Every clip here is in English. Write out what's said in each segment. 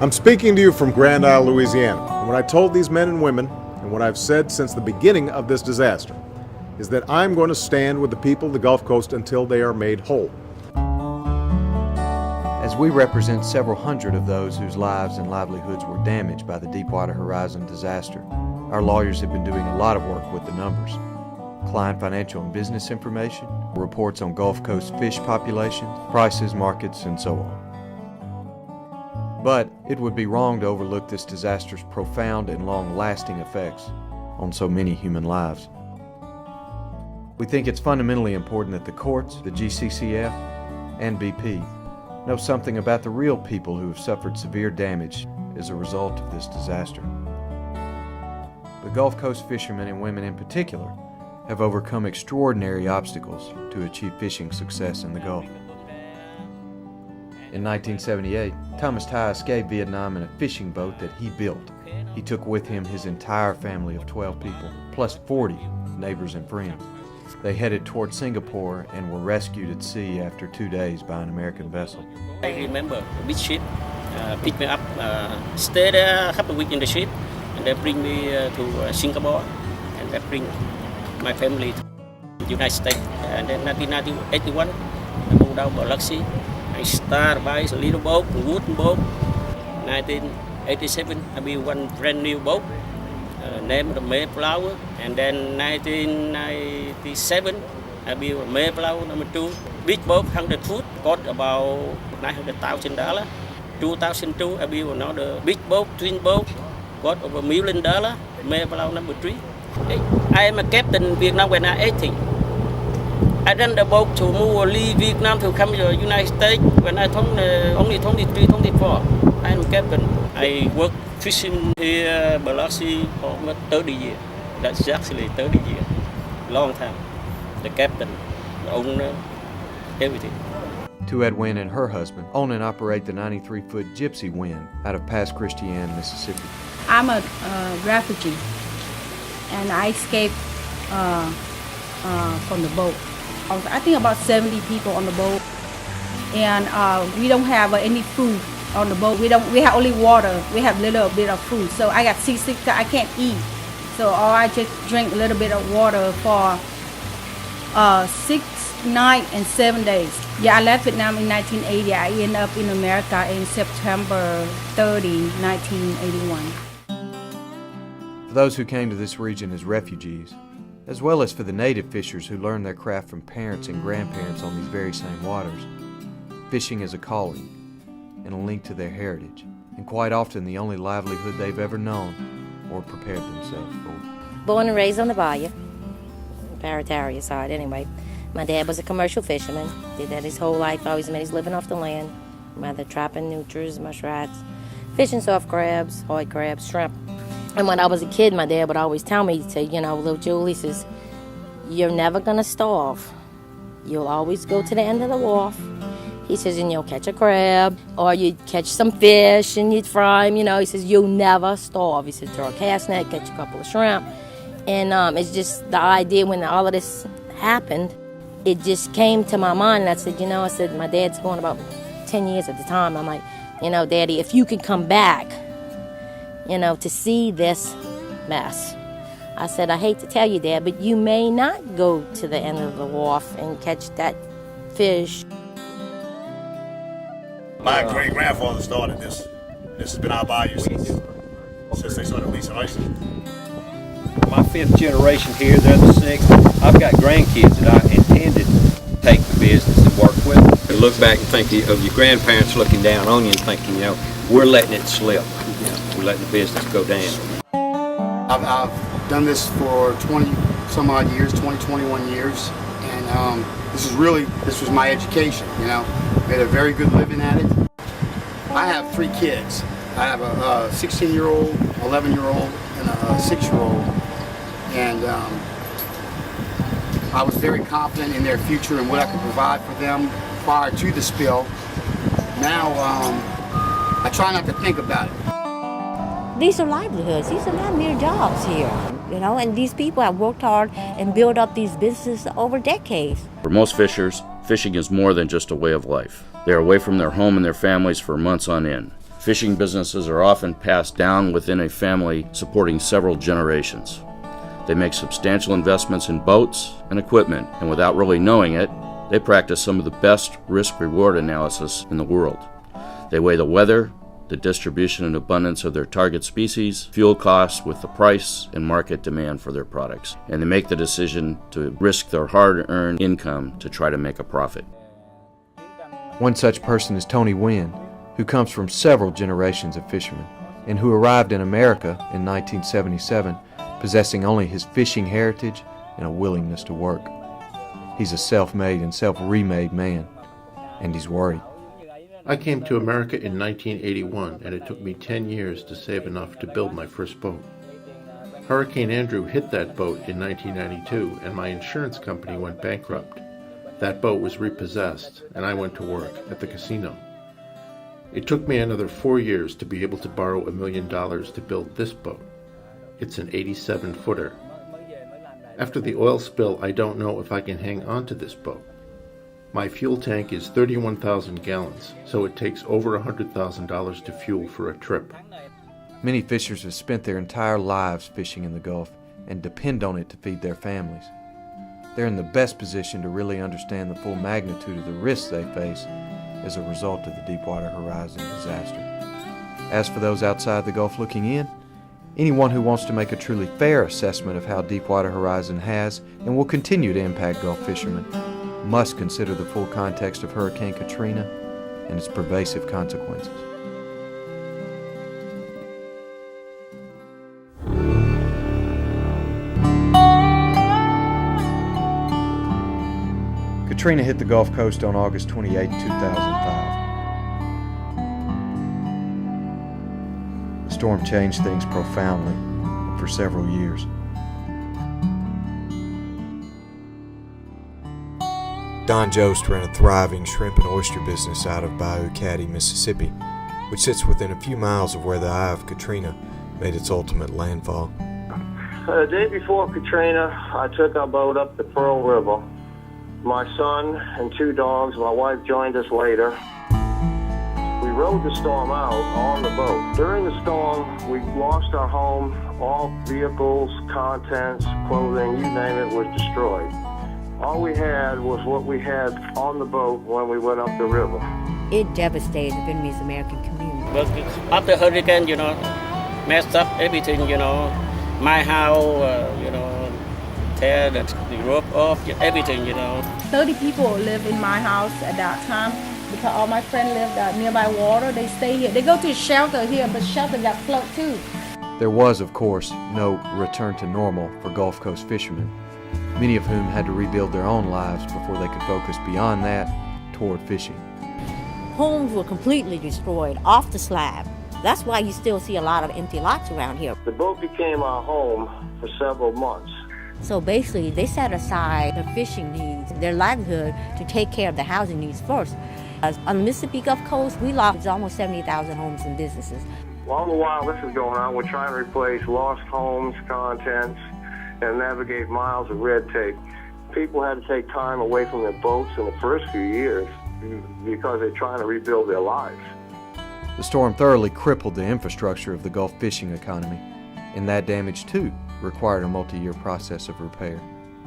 I'm speaking to you from Grand Isle, Louisiana. And what I told these men and women, and what I've said since the beginning of this disaster, is that I'm going to stand with the people of the Gulf Coast until they are made whole. As we represent several hundred of those whose lives and livelihoods were damaged by the Deepwater Horizon disaster, our lawyers have been doing a lot of work with the numbers. Client financial and business information, reports on Gulf Coast fish populations, prices, markets, and so on. But it would be wrong to overlook this disaster's profound and long-lasting effects on so many human lives. We think it's fundamentally important that the courts, the GCCF, and BP know something about the real people who have suffered severe damage as a result of this disaster. The Gulf Coast fishermen and women in particular have overcome extraordinary obstacles to achieve fishing success in the Gulf. In 1978, Thomas Ty escaped Vietnam in a fishing boat that he built. He took with him his entire family of 12 people, plus 40 neighbors and friends. They headed toward Singapore and were rescued at sea after 2 days by an American vessel. I remember a big ship picked me up, stayed a couple of weeks in the ship, and they bring me to Singapore, and they bring my family to the United States. And then 1981, I moved out Biloxi. I started by a little boat, a wooden boat. 1987, I built one brand new boat, named the Mayflower. And then 1997, I built a Mayflower number 2. Big boat, 100 foot, cost about $900,000. 2002, I built another big boat, twin boat, cost over $1 million, Mayflower number 3. I am a captain in Vietnam when I was 18. I ran the boat to move leave Vietnam to come to the United States when I only 23, 24. I am captain. I work fishing here, Biloxi, for almost 30 years. That's actually 30 years. Long time. The captain, the owner, everything. Tuette Wynn and her husband own and operate the 93-foot Gypsy Wynn out of Pass Christian, Mississippi. I'm a refugee, and I escaped from the boat. I think about 70 people on the boat, and we don't have any food on the boat. We have only water. We have a little bit of food. So I got seasick, so I can't eat. So I just drink a little bit of water for 6 nights and 7 days. Yeah, I left Vietnam in 1980. I ended up in America in September 30, 1981. For those who came to this region as refugees, as well as for the native fishers who learned their craft from parents and grandparents on these very same waters, fishing is a calling and a link to their heritage, and quite often the only livelihood they've ever known or prepared themselves for. Born and raised on the bayou, Parataria side anyway. My dad was a commercial fisherman, did that his whole life, always made his living off the land. Mother trapping nutras, mushrats, fishing soft crabs, hard crabs, shrimp. And when I was a kid, my dad would always tell me, he'd say, you know, little Julie, says, you're never going to starve. You'll always go to the end of the wharf. He says, and you'll catch a crab, or you'd catch some fish and you'd fry them, you know. He says, you'll never starve. He says, throw a cast net, catch a couple of shrimp. And it's just the idea when all of this happened, it just came to my mind. And I said, my dad's going about 10 years at the time. I'm like, Daddy, if you could come back, to see this mess. I said, I hate to tell you, Dad, but you may not go to the end of the wharf and catch that fish. My great-grandfather started this. This has been our bayou since they started leasing license. My 5th generation here, they're the 6th. I've got grandkids that I intended to take the business and work with. To look back and think of your grandparents looking down on you and thinking, we're letting it slip. We're letting the business go down. I've done this for 20 some odd years, 21 years, and this was my education, Made a very good living at it. I have 3 kids. I have a 16-year-old, 11-year-old, and a 6-year-old, and I was very confident in their future and what I could provide for them prior to the spill. Now, I try not to think about it. These are livelihoods. These are not mere jobs here, and these people have worked hard and built up these businesses over decades. For most fishers, fishing is more than just a way of life. They are away from their home and their families for months on end. Fishing businesses are often passed down within a family, supporting several generations. They make substantial investments in boats and equipment, and without really knowing it, they practice some of the best risk-reward analysis in the world. They weigh the weather, the distribution and abundance of their target species, fuel costs with the price and market demand for their products, and they make the decision to risk their hard-earned income to try to make a profit. One such person is Tony Wynn, who comes from several generations of fishermen, and who arrived in America in 1977, possessing only his fishing heritage and a willingness to work. He's a self-made and self-remade man, and he's worried. I came to America in 1981, and it took me 10 years to save enough to build my first boat. Hurricane Andrew hit that boat in 1992, and my insurance company went bankrupt. That boat was repossessed, and I went to work at the casino. It took me another 4 years to be able to borrow $1 million to build this boat. It's an 87-footer. After the oil spill, I don't know if I can hang on to this boat. My fuel tank is 31,000 gallons, so it takes over $100,000 to fuel for a trip. Many fishers have spent their entire lives fishing in the Gulf and depend on it to feed their families. They're in the best position to really understand the full magnitude of the risks they face as a result of the Deepwater Horizon disaster. As for those outside the Gulf looking in, anyone who wants to make a truly fair assessment of how Deepwater Horizon has and will continue to impact Gulf fishermen must consider the full context of Hurricane Katrina and its pervasive consequences. Katrina hit the Gulf Coast on August 28, 2005. The storm changed things profoundly for several years. Don Jost ran a thriving shrimp and oyster business out of Bayou Caddy, Mississippi, which sits within a few miles of where the eye of Katrina made its ultimate landfall. The day before Katrina, I took our boat up the Pearl River. My son and 2 dogs, my wife joined us later. We rode the storm out on the boat. During the storm, we lost our home. All vehicles, contents, clothing, you name it, was destroyed. All we had was what we had on the boat when we went up the river. It devastated the Vietnamese American community. But after hurricane, messed up everything, my house, tear the roof off, everything, 30 people lived in my house at that time because all my friends lived nearby water. They stay here. They go to shelter here, but shelter got flooded too. There was, of course, no return to normal for Gulf Coast fishermen, many of whom had to rebuild their own lives before they could focus beyond that toward fishing. Homes were completely destroyed off the slab. That's why you still see a lot of empty lots around here. The boat became our home for several months. So basically, they set aside their fishing needs, their livelihood, to take care of the housing needs first. On the Mississippi Gulf Coast, we lost almost 70,000 homes and businesses. All the while this is going on, we're trying to replace lost homes, contents, and navigate miles of red tape. People had to take time away from their boats in the first few years because they're trying to rebuild their lives. The storm thoroughly crippled the infrastructure of the Gulf fishing economy, and that damage, too, required a multi-year process of repair.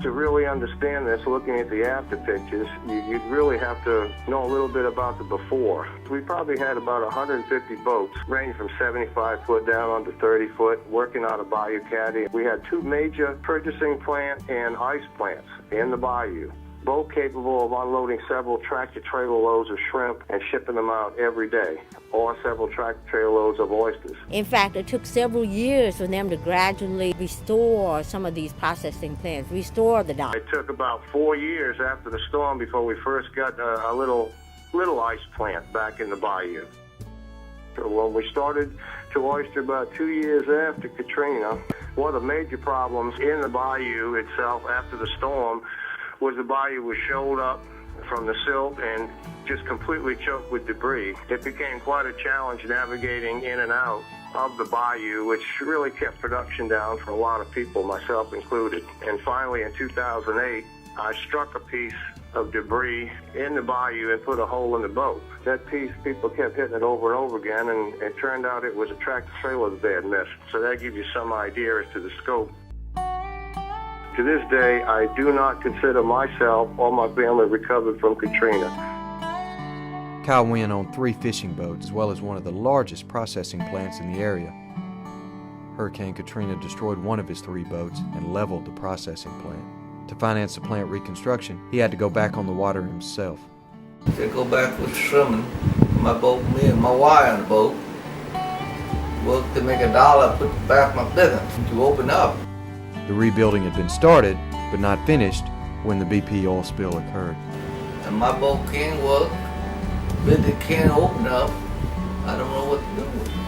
To really understand this, looking at the after pictures, you'd really have to know a little bit about the before. We probably had about 150 boats, ranging from 75 foot down under 30 foot, working out of Bayou Caddy. We had 2 major purchasing plants and ice plants in the bayou, both capable of unloading several tractor-trailer loads of shrimp and shipping them out every day, or several tractor-trailer loads of oysters. In fact, it took several years for them to gradually restore some of these processing plants, restore the dock. It took about 4 years after the storm before we first got a little ice plant back in the bayou. So when we started to oyster about 2 years after Katrina, one of the major problems in the bayou itself after the storm was the bayou was shoaled up from the silt and just completely choked with debris. It became quite a challenge navigating in and out of the bayou, which really kept production down for a lot of people, myself included. And finally in 2008, I struck a piece of debris in the bayou and put a hole in the boat. That piece, people kept hitting it over and over again, and it turned out it was a tractor trailer that they had missed. So that gives you some idea as to the scope. To this day, I do not consider myself or my family recovered from Katrina. Kyle went on 3 fishing boats as well as one of the largest processing plants in the area. Hurricane Katrina destroyed one of his 3 boats and leveled the processing plant. To finance the plant reconstruction, he had to go back on the water himself. They go back with swimming. My boat, me and my wife on the boat. Work to make $1, put back my business to open up. The rebuilding had been started, but not finished, when the BP oil spill occurred. And my boat can't work. Business can't open up. I don't know what to do with it.